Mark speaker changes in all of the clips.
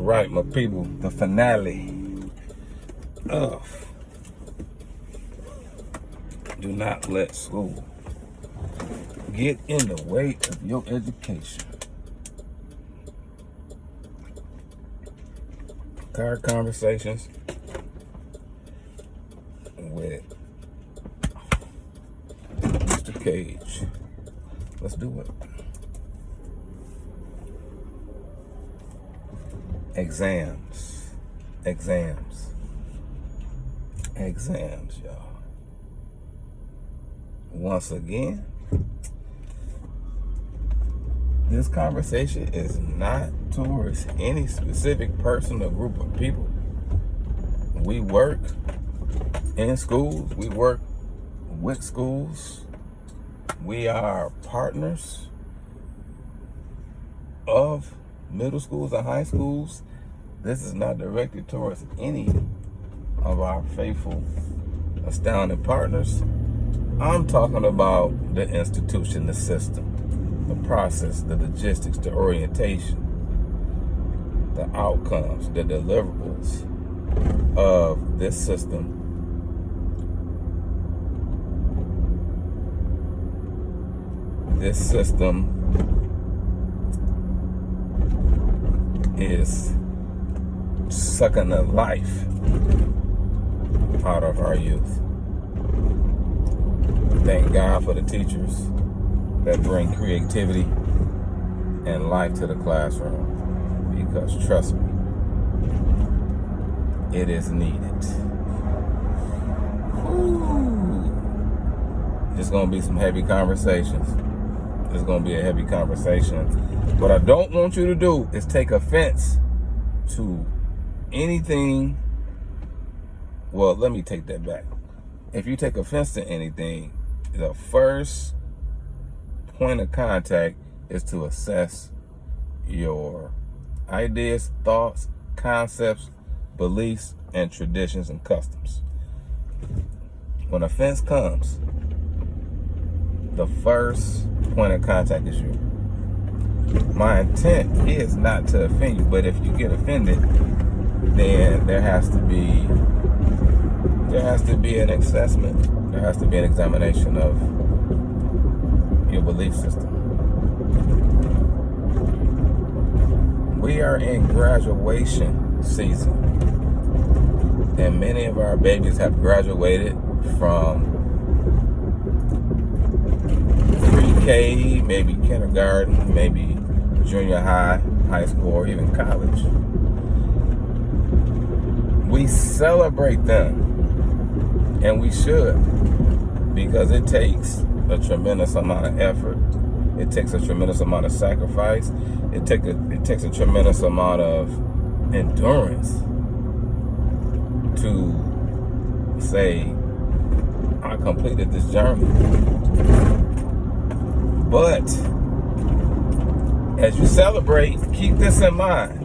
Speaker 1: right, my people, the finale of Do Not Let School Get in the Way of Your Education. Card conversations with Mr. Cage. Let's do it. Exams, y'all. Once again, this conversation is not towards any specific person or group of people. We work in schools, we work with schools, we are partners of middle schools and high schools. This is not directed towards any of our faithful, astounding partners. I'm talking about the institution, the system, the process, the logistics, the orientation, the outcomes, the deliverables of this system. This system is sucking the life out of our youth. Thank God for the teachers that bring creativity and life to the classroom, because trust me, it is needed. Ooh. It's gonna be some heavy conversations. It's gonna be a heavy conversation. What I don't want you to do is take offense to anything. Well, let me take that back. If you take offense to anything, the first point of contact is to assess your ideas, thoughts, concepts, beliefs, and traditions and customs. When offense comes, the first point of contact is you. My intent is not to offend you, but if you get offended, then there has to be an assessment. There has to be an examination of your belief system. We are in graduation season, and many of our babies have graduated from pre-K, maybe kindergarten, maybe junior high, high school, or even college. We celebrate them, and we should, because it takes a tremendous amount of effort. It takes a tremendous amount of sacrifice. It takes a tremendous amount of endurance to say, I completed this journey. But as you celebrate, keep this in mind.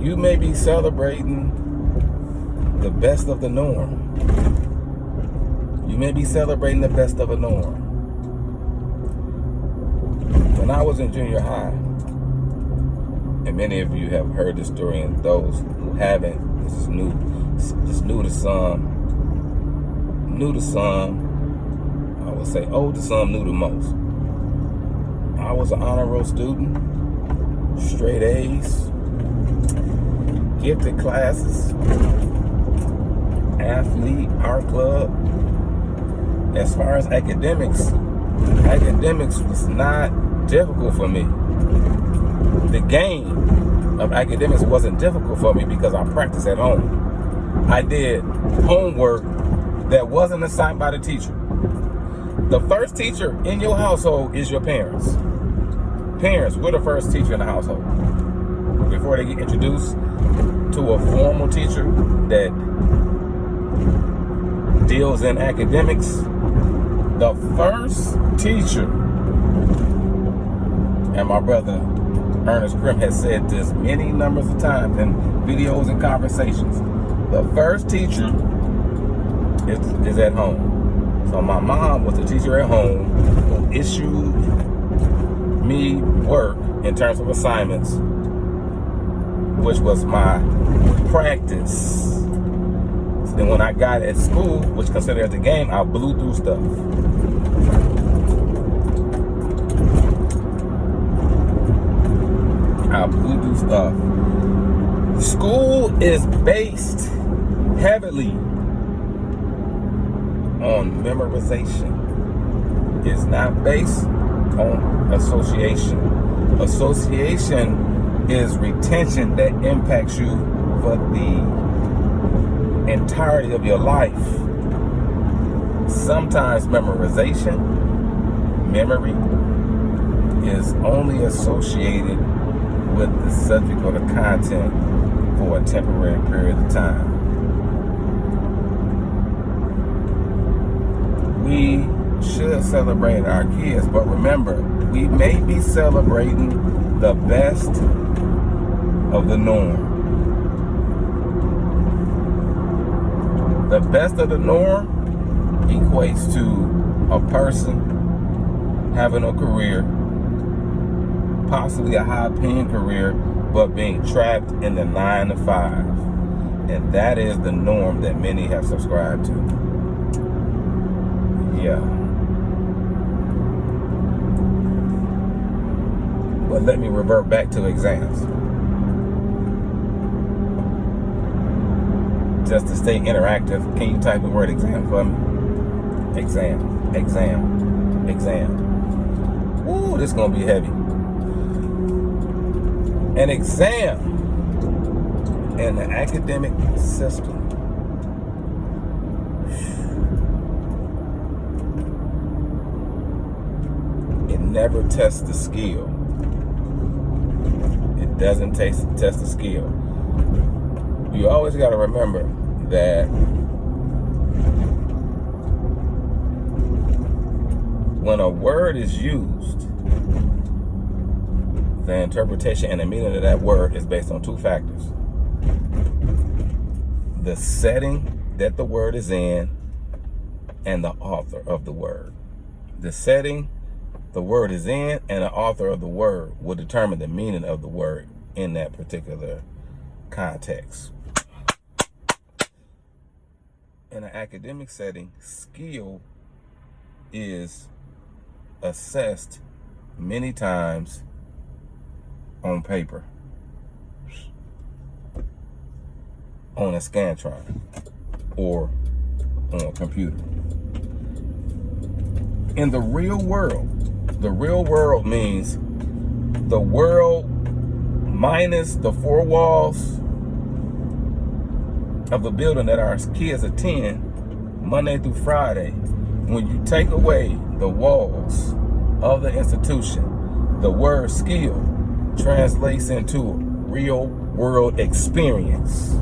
Speaker 1: You may be celebrating the best of the norm. You may be celebrating the best of a norm. When I was in junior high, and many of you have heard this story, and those who haven't, this is new to some, I would say old to some, new to most. I was an honor roll student, straight A's, gifted classes, athlete, art club. As far as academics was not difficult for me. The game of academics wasn't difficult for me because I practiced at home. I did homework that wasn't assigned by the teacher. The first teacher in your household is your parents. Parents, we're the first teacher in the household. Before they get introduced to a formal teacher that deals in academics, the first teacher, and my brother Ernest Krim has said this many numbers of times in videos and conversations, the first teacher is at home. So my mom was the teacher at home who issued me work in terms of assignments, which was my practice. So then when I got at school, which considered as a game, I blew through stuff. School is based heavily on memorization. It's not based on association. Association is retention that impacts you for the entirety of your life. Sometimes memory is only associated with the subject or the content for a temporary period of time. We should celebrate our kids, but remember, we may be celebrating the best of the norm. The best of the norm equates to a person having a career, possibly a high-paying career, but being trapped in the 9 to 5. And that is the norm that many have subscribed to. Yeah. But let me revert back to exams. Just to stay interactive, can you type the word exam for me? Exam. Ooh, this is gonna be heavy. An exam in the academic system it never tests the skill. It doesn't test the skill. You always got to remember that when a word is used, the interpretation and the meaning of that word is based on two factors: the setting that the word is in and the author of the word. The setting the word is in and the author of the word will determine the meaning of the word in that particular context. In an academic setting, skill is assessed many times on paper, on a Scantron, or on a computer. In the real world means the world minus the four walls of the building that our kids attend Monday through Friday. When you take away the walls of the institution, the word skill translates into real world experience.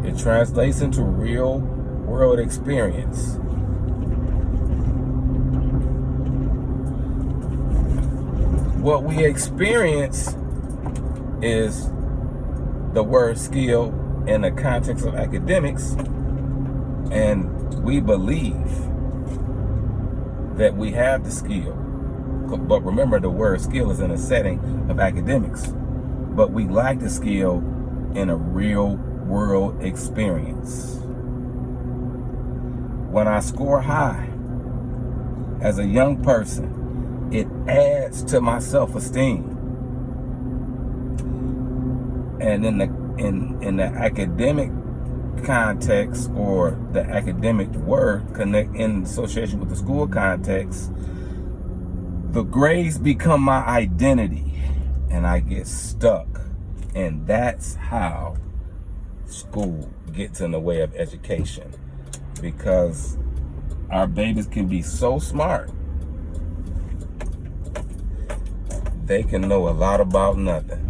Speaker 1: It translates into real world experience. What we experience is the word skill in the context of academics, and we believe that we have the skill. But remember, the word skill is in a setting of academics, but we lack the skill in a real world experience. When I score high as a young person, it adds to my self-esteem. And in the academic context, or the academic word connect in association with the school context, the grades become my identity and I get stuck. And that's how school gets in the way of education, because our babies can be so smart, they can know a lot about nothing,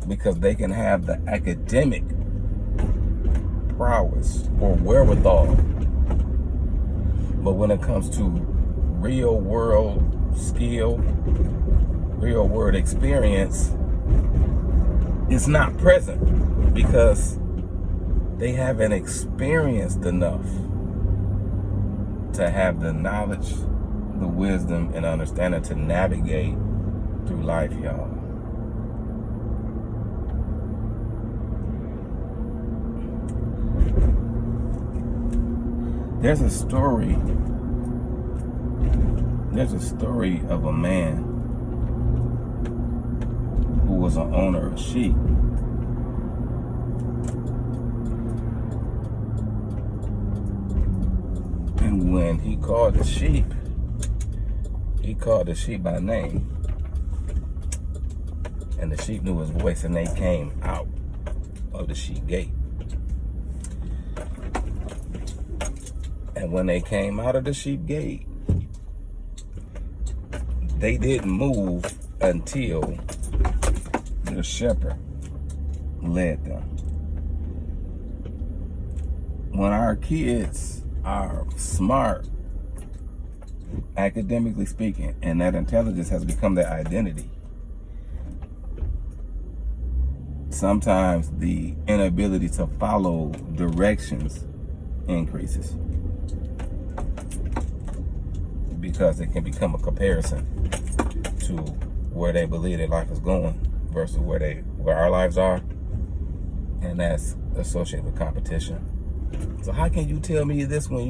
Speaker 1: because they can have the academic prowess or wherewithal, but when it comes to real world skill, real world experience, it's not present, because they haven't experienced enough to have the knowledge, the wisdom, and understanding to navigate through life, y'all. There's a story of a man who was an owner of sheep. And when he called the sheep by name. And the sheep knew his voice, and they came out of the sheep gate. And when they came out of the sheep gate, they didn't move until the shepherd led them. When our kids are smart, academically speaking, and that intelligence has become their identity, sometimes the inability to follow directions increases, because it can become a comparison to where they believe their life is going versus where our lives are, and that's associated with competition. So how can you tell me this when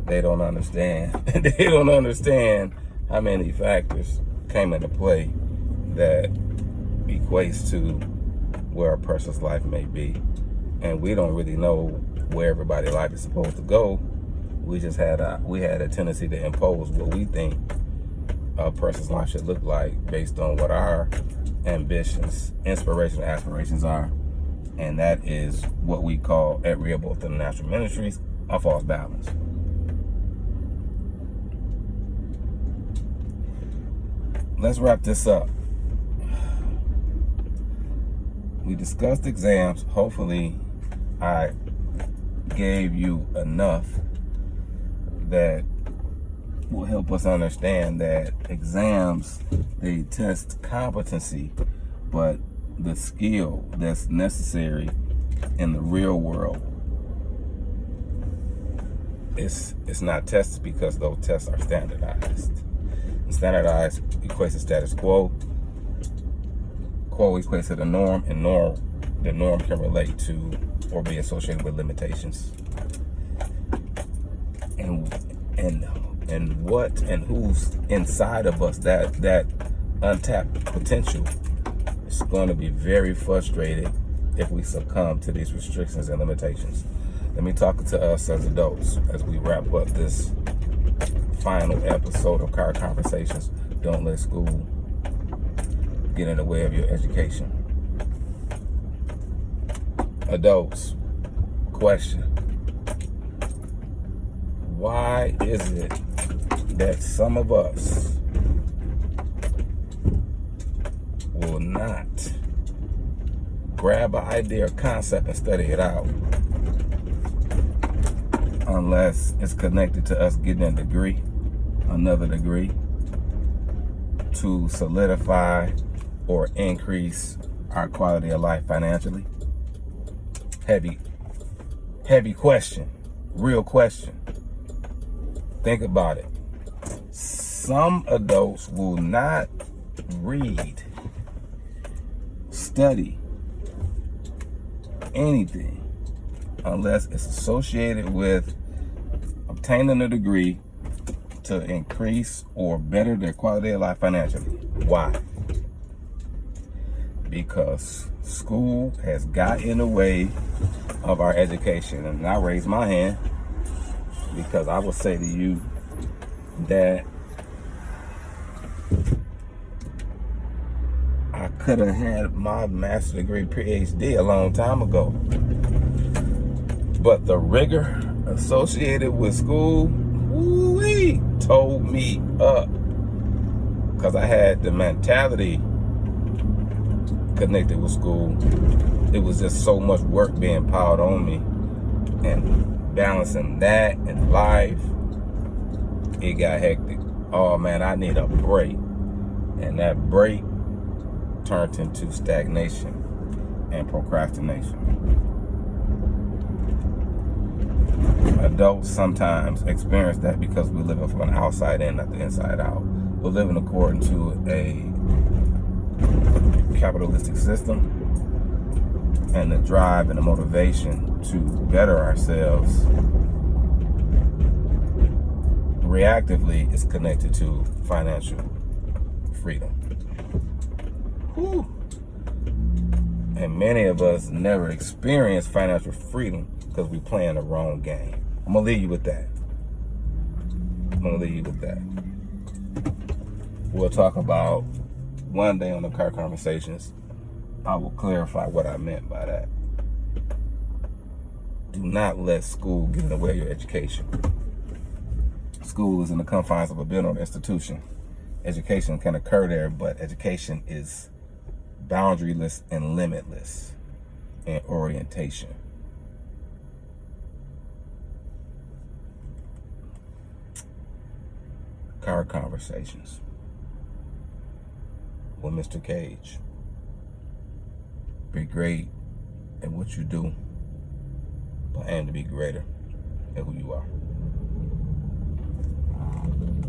Speaker 1: they don't understand. They don't understand how many factors came into play that equates to where a person's life may be. And we don't really know where everybody's life is supposed to go. We just had a tendency to impose what we think a person's life should look like based on what our ambitions, inspirational aspirations are. And that is what we call at Relatable International Ministries a false balance. Let's wrap this up. We discussed exams. Hopefully, I gave you enough that will help us understand that exams, they test competency, but the skill that's necessary in the real world, it's not tested, because those tests are standardized. And standardized equates to status quo. Quo equates to the norm, and the norm can relate to or be associated with limitations. And what and who's inside of us, that untapped potential, is going to be very frustrated if we succumb to these restrictions and limitations. Let me talk to us as adults as we wrap up this final episode of Car Conversations. Don't let school get in the way of your education. Adults, question: why is it that some of us will not grab an idea or concept and study it out unless it's connected to us getting a degree, another degree, to solidify or increase our quality of life financially? Heavy question, real question. Think about it. Some adults will not read, study anything unless it's associated with obtaining a degree to increase or better their quality of life financially. Why? Because school has got in the way of our education. And I raise my hand because I will say to you that I could have had my master's degree, PhD a long time ago. But the rigor associated with school, woo-wee, told me up. Because I had the mentality connected with school. It was just so much work being piled on me. And balancing that and life, it got hectic. Oh man, I need a break. And that break turned into stagnation and procrastination. Adults sometimes experience that because we live from an outside in, not the inside out. We're living according to a capitalistic system, and the drive and the motivation to better ourselves reactively is connected to financial freedom. Whew. And many of us never experience financial freedom because we playing the wrong game. I'm gonna leave you with that. We'll talk about one day on the Car Conversations. I will clarify what I meant by that. Do not let school get in the way of your education. School is in the confines of a building or institution. Education can occur there, but education is boundaryless and limitless in orientation. Car Conversations with Mr. Cage. Be great at what you do, but aim to be greater at who you are.